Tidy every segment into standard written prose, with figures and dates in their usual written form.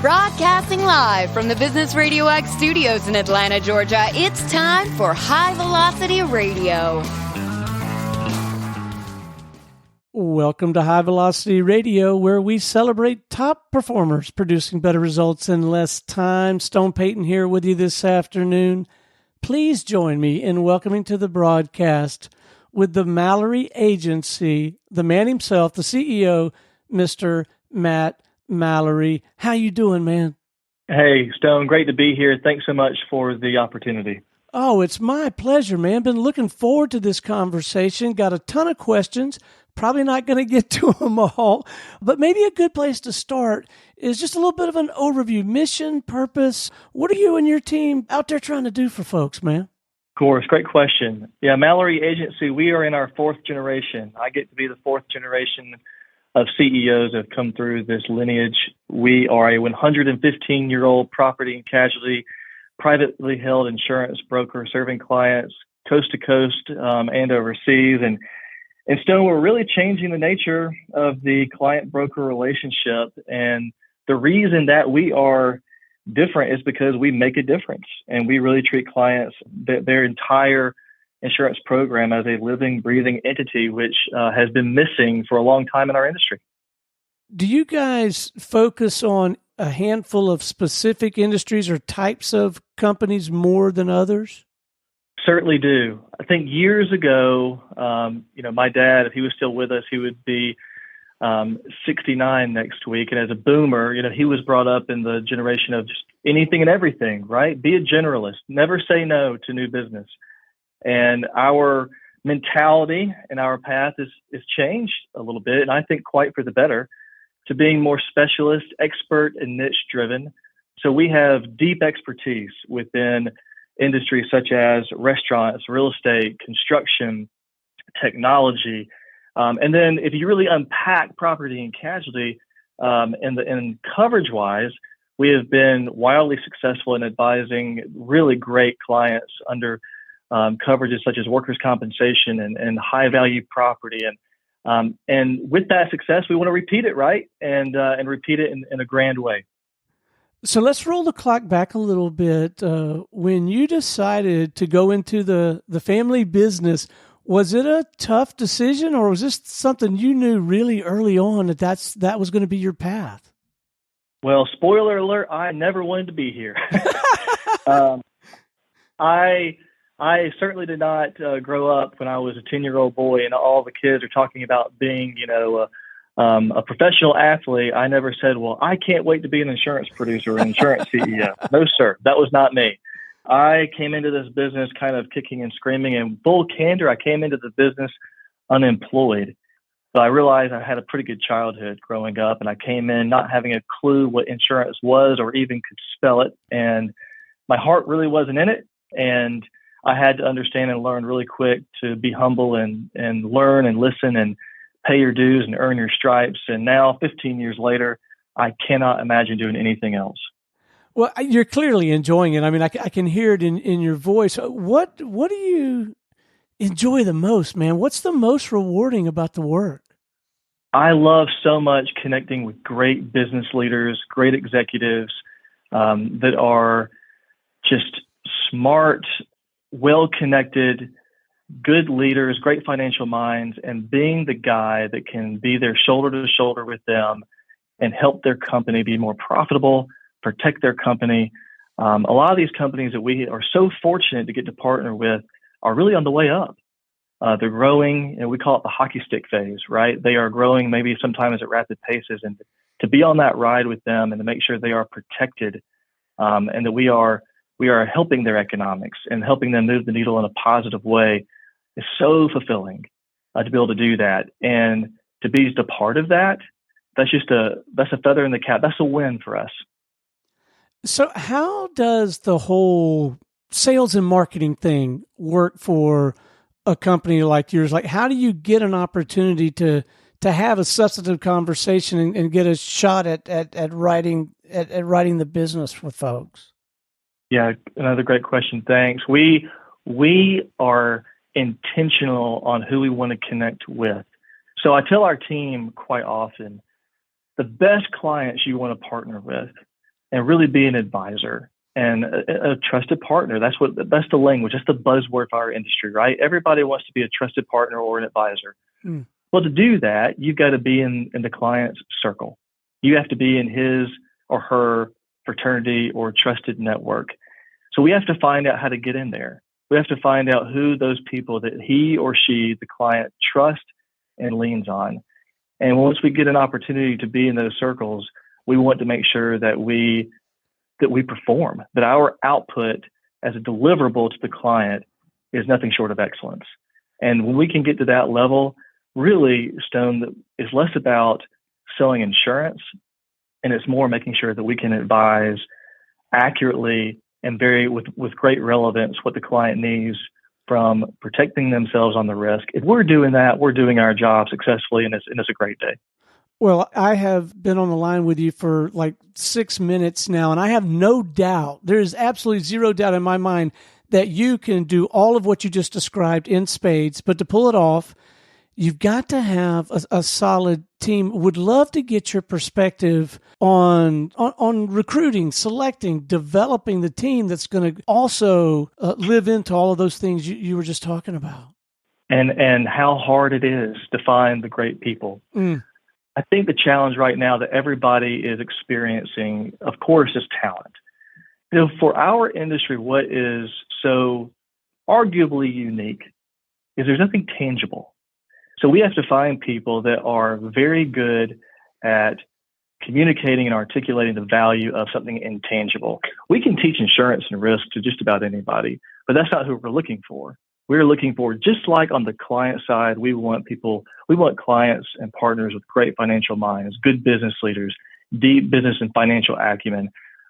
Broadcasting live from the Business RadioX studios in Atlanta, Georgia, it's time for High Velocity Radio. Welcome to High Velocity Radio, where we celebrate top performers producing better results in less time. Stone Payton here with you this afternoon. Please join me in welcoming to the broadcast with the Mallory Agency, the man himself, the CEO, Mr. Matt Mallory. How you doing, man? Hey, Stone, great to be here. Thanks so much for the opportunity. Oh, it's my pleasure, man. Been looking forward to this conversation. Got a ton of questions. Probably not going to get to them all, but maybe a good place to start is just a little bit of an overview. Mission, purpose. What are you and your team out there trying to do for folks, man? Of course, great question. Yeah, Mallory Agency, we are in our fourth generation. I get to be the fourth generation of CEOs that have come through this lineage. We are a 115-year-old property and casualty, privately held insurance broker serving clients coast to coast and overseas. And Stone, we're really changing the nature of the client-broker relationship. And the reason that we are different is because we make a difference. And we really treat clients, their entire insurance program, as a living, breathing entity, which has been missing for a long time in our industry. Do you guys focus on a handful of specific industries or types of companies more than others? Certainly do. I think years ago, my dad, if he was still with us, he would be 69 next week. And as a boomer, he was brought up in the generation of just anything and everything, right? Be a generalist, never say no to new business. And our mentality and our path is changed a little bit, and I think quite for the better, to being more specialist, expert, and niche driven. So we have deep expertise within industries such as restaurants, real estate, construction, technology. And then if you really unpack property and casualty, and coverage-wise, we have been wildly successful in advising really great clients under coverages such as workers' compensation and high-value property. And with that success, we want to repeat it, right? And repeat it in a grand way. So let's roll the clock back a little bit. When you decided to go into the family business, was it a tough decision, or was this something you knew really early on that was going to be your path? Well, spoiler alert, I never wanted to be here. I certainly did not grow up when I was a 10-year-old boy and all the kids are talking about being, a professional athlete. I never said, well, I can't wait to be an insurance producer or an insurance CEO. No, sir, that was not me. I came into this business kind of kicking and screaming. And full candor, I came into the business unemployed. But I realized I had a pretty good childhood growing up, and I came in not having a clue what insurance was or even could spell it. And my heart really wasn't in it. And I had to understand and learn really quick to be humble and learn and listen and pay your dues and earn your stripes. And now, 15 years later, I cannot imagine doing anything else. Well, you're clearly enjoying it. I mean, I can hear it in your voice. What do you enjoy the most, man? What's the most rewarding about the work? I love so much connecting with great business leaders, great executives that are just smart, well-connected, good leaders, great financial minds, and being the guy that can be there shoulder to shoulder with them and help their company be more profitable, protect their company. A lot of these companies that we are so fortunate to get to partner with are really on the way up. They're growing, and we call it the hockey stick phase, right? They are growing maybe sometimes at rapid paces, and to be on that ride with them and to make sure they are protected and that we are helping their economics and helping them move the needle in a positive way is so fulfilling to be able to do that. And to be just a part of that, that's a feather in the cap. That's a win for us. So how does the whole sales and marketing thing work for a company like yours? Like, how do you get an opportunity to have a substantive conversation and get a shot at writing the business with folks? Yeah, another great question. Thanks. We are intentional on who we want to connect with. So I tell our team quite often, the best clients you want to partner with and really be an advisor and a trusted partner. That's the language. That's the buzzword for our industry, right? Everybody wants to be a trusted partner or an advisor. Mm. Well, to do that, you've got to be in the client's circle. You have to be in his or her fraternity or trusted network. So we have to find out how to get in there. We have to find out who those people that he or she, the client, trusts and leans on. And once we get an opportunity to be in those circles, we want to make sure that we perform, that our output as a deliverable to the client is nothing short of excellence. And when we can get to that level, really, Stone, is less about selling insurance, and it's more making sure that we can advise accurately and with great relevance what the client needs from protecting themselves on the risk. If we're doing that, we're doing our job successfully, and it's a great day. Well, I have been on the line with you for like 6 minutes now, and I have no doubt, there is absolutely zero doubt in my mind that you can do all of what you just described in spades. But to pull it off, you've got to have a solid team. Would love to get your perspective on recruiting, selecting, developing the team that's going to also live into all of those things you were just talking about. And how hard it is to find the great people. Mm. I think the challenge right now that everybody is experiencing, of course, is talent. For our industry, what is so arguably unique is there's nothing tangible. So we have to find people that are very good at communicating and articulating the value of something intangible. We can teach insurance and risk to just about anybody, but that's not who we're looking for. We're looking for, just like on the client side, we want clients and partners with great financial minds, good business leaders, deep business and financial acumen.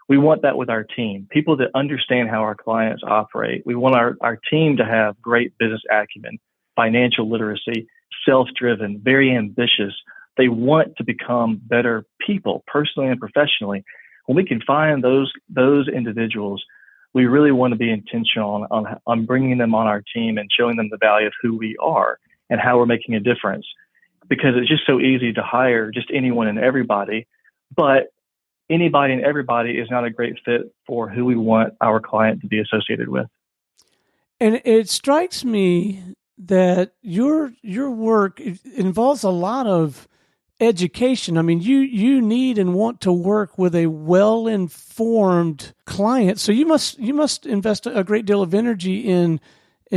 We want that with our team, people that understand how our clients operate. We want our team to have great business acumen, financial literacy, self-driven, very ambitious. They want to become better people, personally and professionally. When we can find those individuals, we really want to be intentional on bringing them on our team and showing them the value of who we are and how we're making a difference. Because it's just so easy to hire just anyone and everybody, but anybody and everybody is not a great fit for who we want our client to be associated with. And it strikes me that your work involves a lot of education. I mean, you need and want to work with a well-informed client. So you must invest a great deal of energy in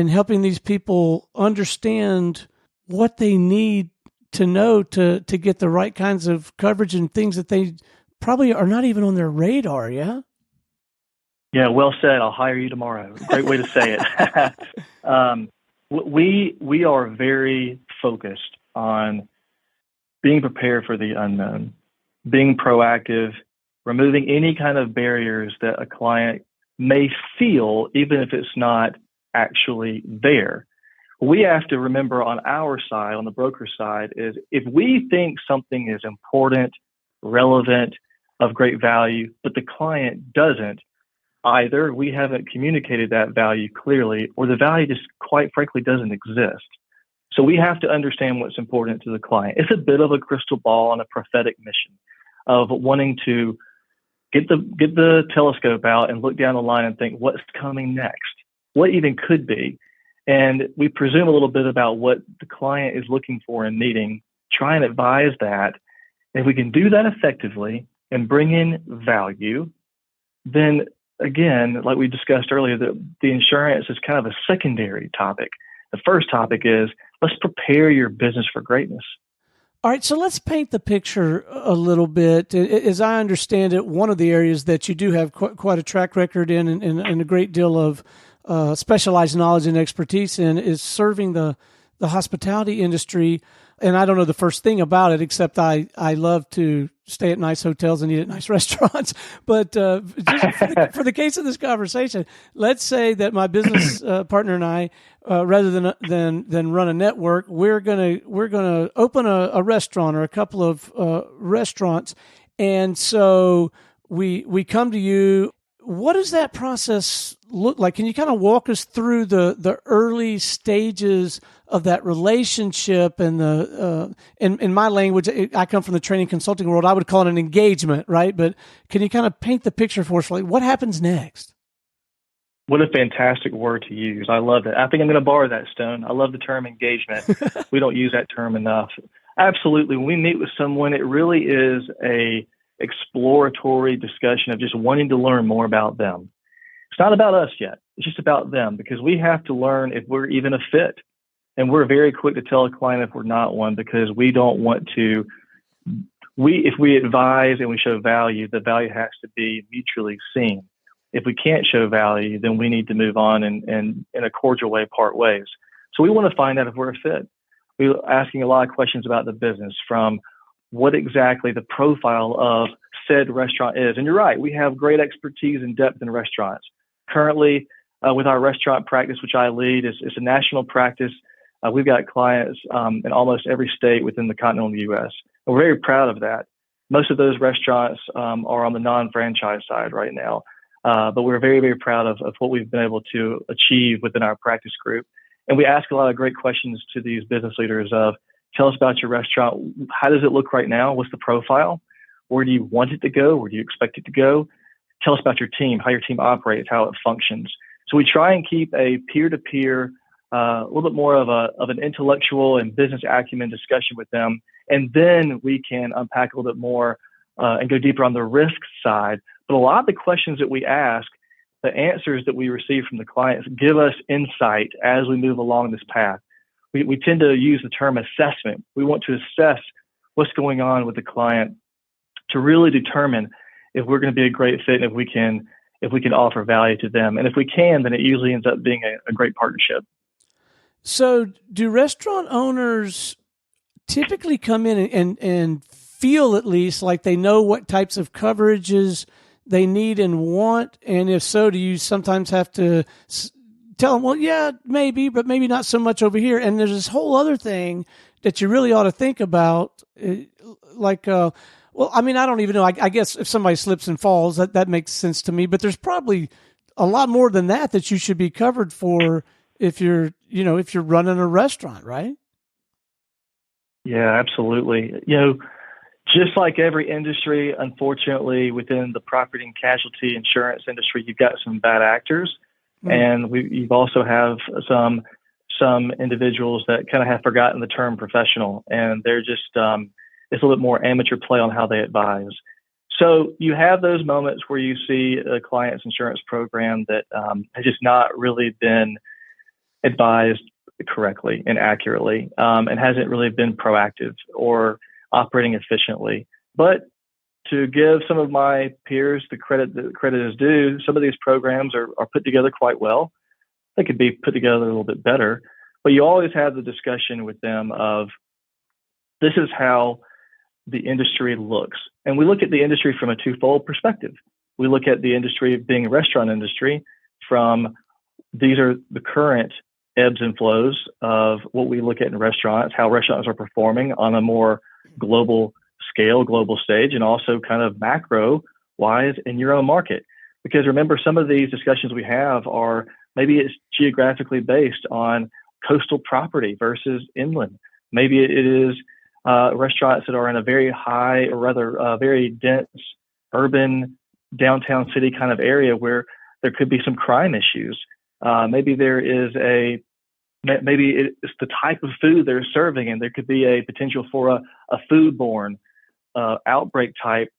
helping these people understand what they need to know to get the right kinds of coverage and things that they probably are not even on their radar. Yeah. Yeah. Well said. I'll hire you tomorrow. Great way to say it. We are very focused on being prepared for the unknown, being proactive, removing any kind of barriers that a client may feel, even if it's not actually there. We have to remember on our side, on the broker side, is if we think something is important, relevant, of great value, but the client doesn't, either we haven't communicated that value clearly, or the value just quite frankly doesn't exist. So we have to understand what's important to the client. It's a bit of a crystal ball and a prophetic mission of wanting to get the telescope out and look down the line and think, what's coming next? What even could be? And we presume a little bit about what the client is looking for and needing, try and advise that. And if we can do that effectively and bring in value, then again, like we discussed earlier, the insurance is kind of a secondary topic. The first topic is, let's prepare your business for greatness. All right, so let's paint the picture a little bit. As I understand it, one of the areas that you do have quite a track record in and a great deal of specialized knowledge and expertise in is serving the hospitality industry. And I don't know the first thing about it, except I love to stay at nice hotels and eat at nice restaurants. But just for the case of this conversation, let's say that my business partner and I, rather than run a network, we're gonna open a restaurant or a couple of restaurants, and so we come to you. What does that process look like? Can you kind of walk us through the early stages of that relationship and in my language, I come from the training consulting world. I would call it an engagement, right? But can you kind of paint the picture for us? Like, what happens next? What a fantastic word to use. I love it. I think I'm going to borrow that, Stone. I love the term engagement. We don't use that term enough. Absolutely. When we meet with someone, it really is a exploratory discussion of just wanting to learn more about them. It's not about us yet. It's just about them, because we have to learn if we're even a fit. And we're very quick to tell a client if we're not one, because we don't want to. If we advise and we show value, the value has to be mutually seen. If we can't show value, then we need to move on and in a cordial way, part ways. So we want to find out if we're a fit. We're asking a lot of questions about the business, from what exactly the profile of said restaurant is. And you're right, we have great expertise and depth in restaurants. Currently, with our restaurant practice, which I lead, it's a national practice. We've got clients in almost every state within the continental U.S. And we're very proud of that. Most of those restaurants are on the non-franchise side right now. But we're very, very proud of what we've been able to achieve within our practice group. And we ask a lot of great questions to these business leaders of, tell us about your restaurant. How does it look right now? What's the profile? Where do you want it to go? Where do you expect it to go? Tell us about your team, how your team operates, how it functions. So we try and keep a peer-to-peer, a little bit more of an intellectual and business acumen discussion with them. And then we can unpack a little bit more and go deeper on the risk side. But a lot of the questions that we ask, the answers that we receive from the clients give us insight as we move along this path. We tend to use the term assessment. We want to assess what's going on with the client to really determine if we're going to be a great fit and if we can offer value to them. And if we can, then it usually ends up being a great partnership. So do restaurant owners typically come in and feel at least like they know what types of coverages they need and want? And if so, do you sometimes have to tell them, well, yeah, maybe, but maybe not so much over here? And there's this whole other thing that you really ought to think about, well, I mean, I don't even know. I guess if somebody slips and falls, that makes sense to me. But there's probably a lot more than that you should be covered for if you're running a restaurant, right? Yeah, absolutely. Just like every industry, unfortunately, within the property and casualty insurance industry, you've got some bad actors, and you've also have some individuals that kind of have forgotten the term professional, and they're just it's a little bit more amateur play on how they advise. So you have those moments where you see a client's insurance program that has just not really been advised correctly and accurately, and hasn't really been proactive or operating efficiently. But to give some of my peers the credit is due, some of these programs are put together quite well. They could be put together a little bit better, but you always have the discussion with them of, this is how the industry looks. And we look at the industry from a twofold perspective. We look at the industry being a restaurant industry from, these are the current ebbs and flows of what we look at in restaurants, how restaurants are performing on a more global scale, global stage, and also kind of macro wise in your own market. Because remember, some of these discussions we have are, maybe it's geographically based on coastal property versus inland. Maybe it is restaurants that are in a very high, or rather very dense urban downtown city kind of area where there could be some crime issues. Maybe there is maybe it's the type of food they're serving, and there could be a potential for a foodborne outbreak type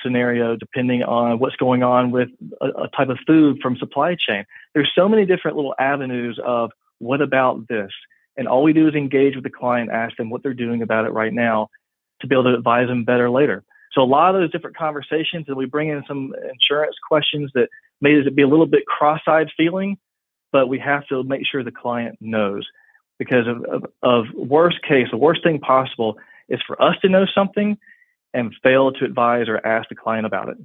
scenario, depending on what's going on with a type of food from supply chain. There's so many different little avenues of, what about this? And all we do is engage with the client, ask them what they're doing about it right now to be able to advise them better later. So a lot of those different conversations, and we bring in some insurance questions that may be a little bit cross-eyed feeling, but we have to make sure the client knows, because of worst case, the worst thing possible is for us to know something and fail to advise or ask the client about it.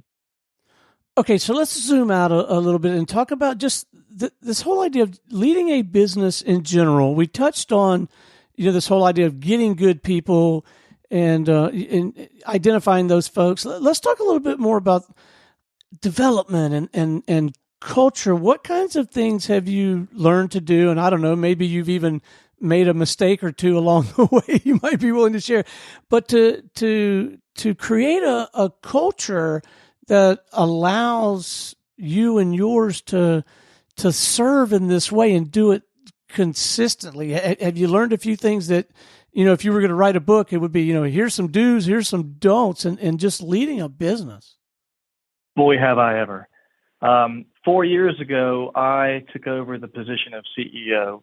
Okay, so let's zoom out a little bit and talk about just this whole idea of leading a business in general. We touched on, this whole idea of getting good people and identifying those folks. Let's talk a little bit more about development and culture. What kinds of things have you learned to do? And I don't know, maybe you've even made a mistake or two along the way you might be willing to share. But to create a culture that allows you and yours to serve in this way and do it consistently. Have you learned a few things that, if you were going to write a book, it would be, here's some do's, here's some don'ts, and just leading a business? Boy, have I ever. 4 years ago, I took over the position of CEO.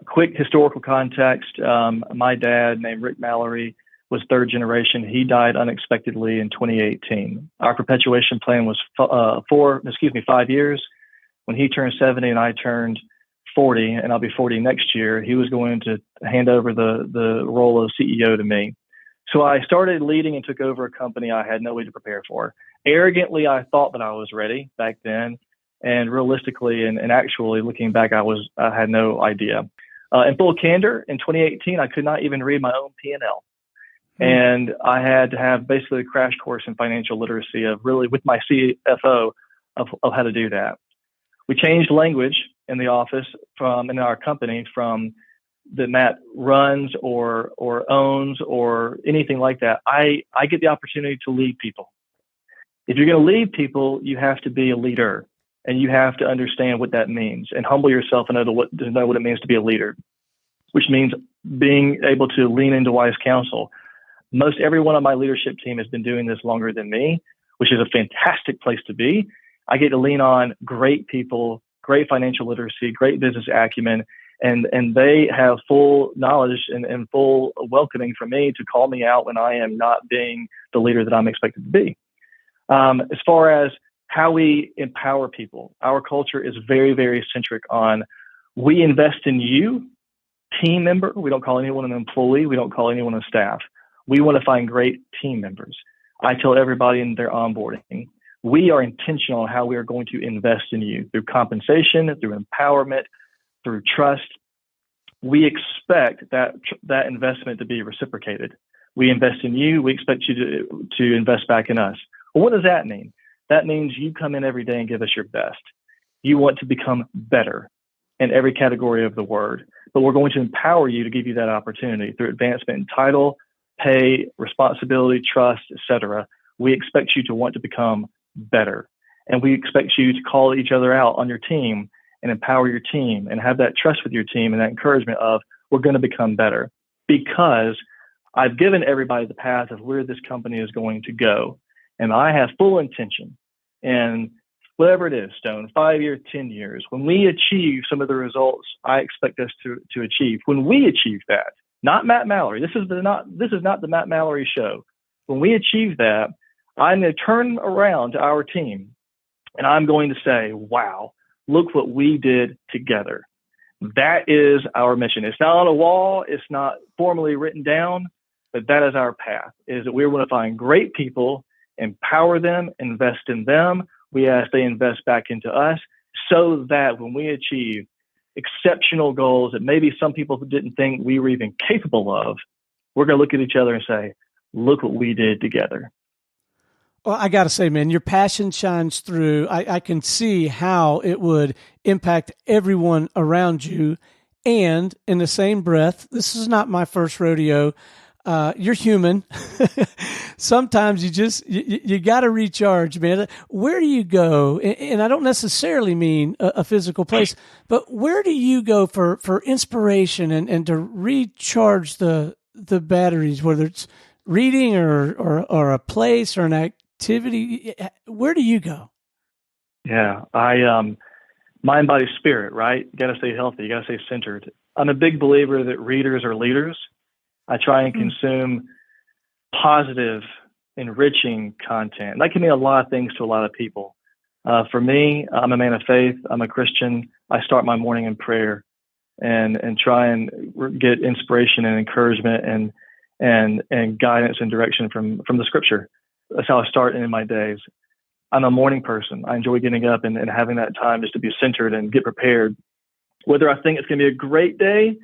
Quick historical context. My dad, named Matt Mallory, was third generation. He died unexpectedly in 2018. Our perpetuation plan was 5 years. When he turned 70 and I turned 40, and I'll be 40 next year, he was going to hand over the role of CEO to me. So I started leading and took over a company I had no way to prepare for. Arrogantly, I thought that I was ready back then. And realistically and actually looking back, I had no idea. In full candor, in 2018, I could not even read my own P&L. And I had to have basically a crash course in financial literacy with my CFO of how to do that. We changed language in the office in our company from that Matt runs or owns or anything like that. I get the opportunity to lead people. If you're going to lead people, you have to be a leader, and you have to understand what that means and humble yourself and know what it means to be a leader, which means being able to lean into wise counsel. Most everyone on my leadership team has been doing this longer than me, which is a fantastic place to be. I get to lean on great people, great financial literacy, great business acumen, and they have full knowledge and full welcoming from me to call me out when I am not being the leader that I'm expected to be. As far as how we empower people, our culture is very, very centric on we invest in you, team member. We don't call anyone an employee. We don't call anyone a staff. We want to find great team members. I tell everybody in their onboarding, we are intentional on how we are going to invest in you through compensation, through empowerment, through trust. We expect that investment to be reciprocated. We invest in you. We expect you to invest back in us. Well, what does that mean? That means you come in every day and give us your best. You want to become better in every category of the word, but we're going to empower you to give you that opportunity through advancement in title, pay, responsibility, trust, etc. We expect you to want to become better, and we expect you to call each other out on your team and empower your team and have that trust with your team and that encouragement of we're going to become better, because I've given everybody the path of where this company is going to go. And I have full intention, and whatever it is, Stone, 5 years, 10 years, when we achieve some of the results I expect us to achieve, when we achieve that, not Matt Mallory, this is not the Matt Mallory show. When we achieve that, I'm going to turn around to our team and I'm going to say, wow, look what we did together. That is our mission. It's not on a wall. It's not formally written down, but that is our path, is that we want to find great people, empower them, invest in them. We ask they invest back into us so that when we achieve exceptional goals that maybe some people didn't think we were even capable of, we're going to look at each other and say, look what we did together. Well, I got to say, man, your passion shines through. I can see how it would impact everyone around you. And in the same breath, this is not my first rodeo. You're human. Sometimes you got to recharge, man. Where do you go? And I don't necessarily mean a physical place, but where do you go for inspiration and to recharge the batteries, whether it's reading or a place or an activity? Where do you go? Yeah, mind, body, spirit, right? You got to stay healthy. You got to stay centered. I'm a big believer that readers are leaders. I try and consume positive, enriching content. That can mean a lot of things to a lot of people. For me, I'm a man of faith. I'm a Christian. I start my morning in prayer and try and get inspiration and encouragement and guidance and direction from the scripture. That's how I start in my days. I'm a morning person. I enjoy getting up and having that time just to be centered and get prepared. Whether I think it's going to be a great day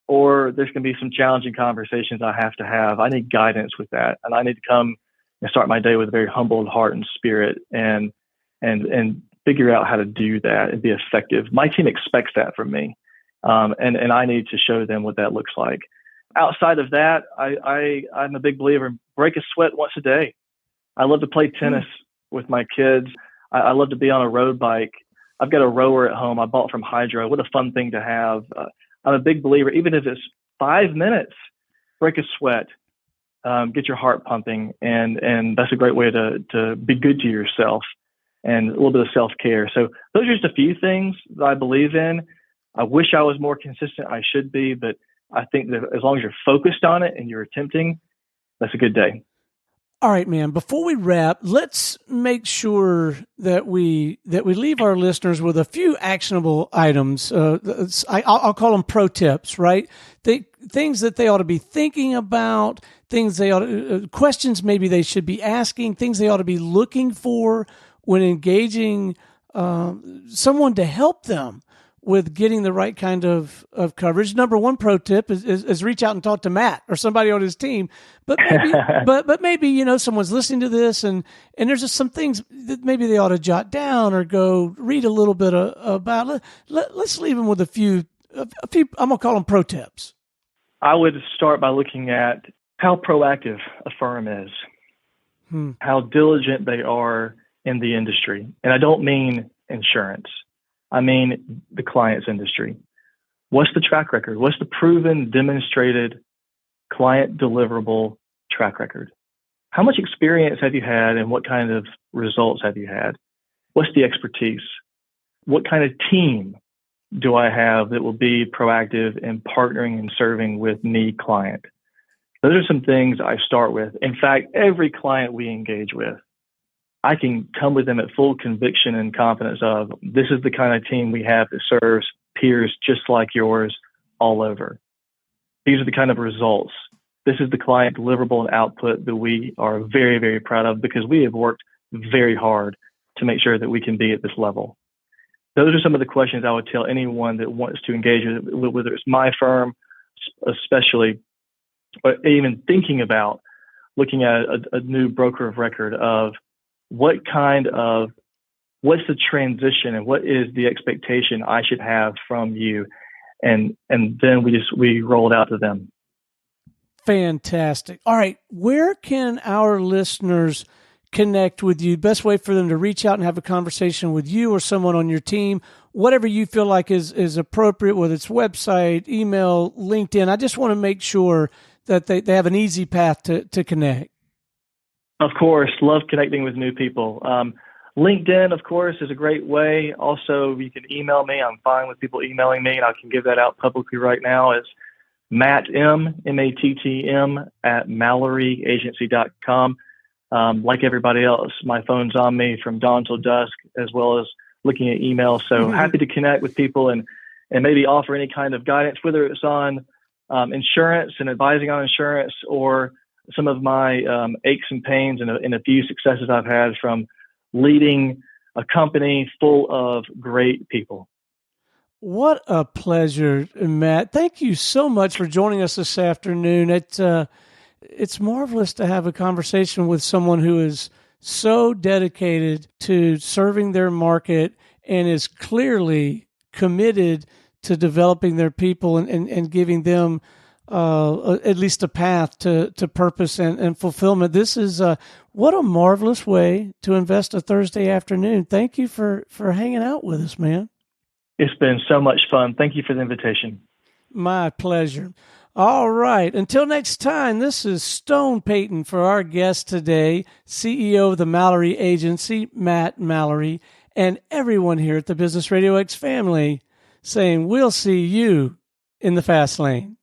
or there's going to be some challenging conversations I have to have, I need guidance with that. And I need to come and start my day with a very humbled heart and spirit and figure out how to do that and be effective. My team expects that from me. And I need to show them what that looks like. Outside of that, I'm a big believer in break a sweat once a day. I love to play tennis with my kids. I love to be on a road bike. I've got a rower at home I bought from Hydro. What a fun thing to have. I'm a big believer, even if it's 5 minutes, break a sweat, get your heart pumping. And that's a great way to be good to yourself and a little bit of self-care. So those are just a few things that I believe in. I wish I was more consistent. I should be, but I think that as long as you're focused on it and you're attempting, that's a good day. All right, man. Before we wrap, let's make sure that we leave our listeners with a few actionable items. I'll call them pro tips, right? Things that they ought to be thinking about, things they ought to, questions maybe they should be asking, things they ought to be looking for when engaging someone to help them with getting the right kind of coverage. Number one pro tip is reach out and talk to Matt or somebody on his team. But maybe, but maybe, someone's listening to this and there's just some things that maybe they ought to jot down or go read a little bit about. Let's leave them with a few, I'm going to call them pro tips. I would start by looking at how proactive a firm is, how diligent they are in the industry. And I don't mean insurance. I mean the client's industry. What's the track record? What's the proven, demonstrated client deliverable track record? How much experience have you had and what kind of results have you had? What's the expertise? What kind of team do I have that will be proactive in partnering and serving with me, client? Those are some things I start with. In fact, every client we engage with, I can come with them at full conviction and confidence of this is the kind of team we have that serves peers just like yours all over. These are the kind of results. This is the client deliverable and output that we are very, very proud of because we have worked very hard to make sure that we can be at this level. Those are some of the questions I would tell anyone that wants to engage with, whether it's my firm, especially, or even thinking about looking at a new broker of record of what's the transition and what is the expectation I should have from you? And then we roll it out to them. Fantastic. All right. Where can our listeners connect with you? Best way for them to reach out and have a conversation with you or someone on your team, whatever you feel like is appropriate, whether it's website, email, LinkedIn. I just want to make sure that they have an easy path to connect. Of course, love connecting with new people. LinkedIn, of course, is a great way. Also, you can email me. I'm fine with people emailing me, and I can give that out publicly right now. It's Matt M, M-A-T-T-M, at MalloryAgency.com. Like everybody else, my phone's on me from dawn till dusk, as well as looking at email. So happy to connect with people and maybe offer any kind of guidance, whether it's on insurance and advising on insurance or some of my aches and pains and a few successes I've had from leading a company full of great people. What a pleasure, Matt. Thank you so much for joining us this afternoon. It's marvelous to have a conversation with someone who is so dedicated to serving their market and is clearly committed to developing their people and giving them at least a path to purpose and fulfillment. This is what a marvelous way to invest a Thursday afternoon. Thank you for hanging out with us, man. It's been so much fun. Thank you for the invitation. My pleasure. All right. Until next time, this is Stone Payton for our guest today, CEO of the Mallory Agency, Matt Mallory, and everyone here at the Business RadioX family saying we'll see you in the fast lane.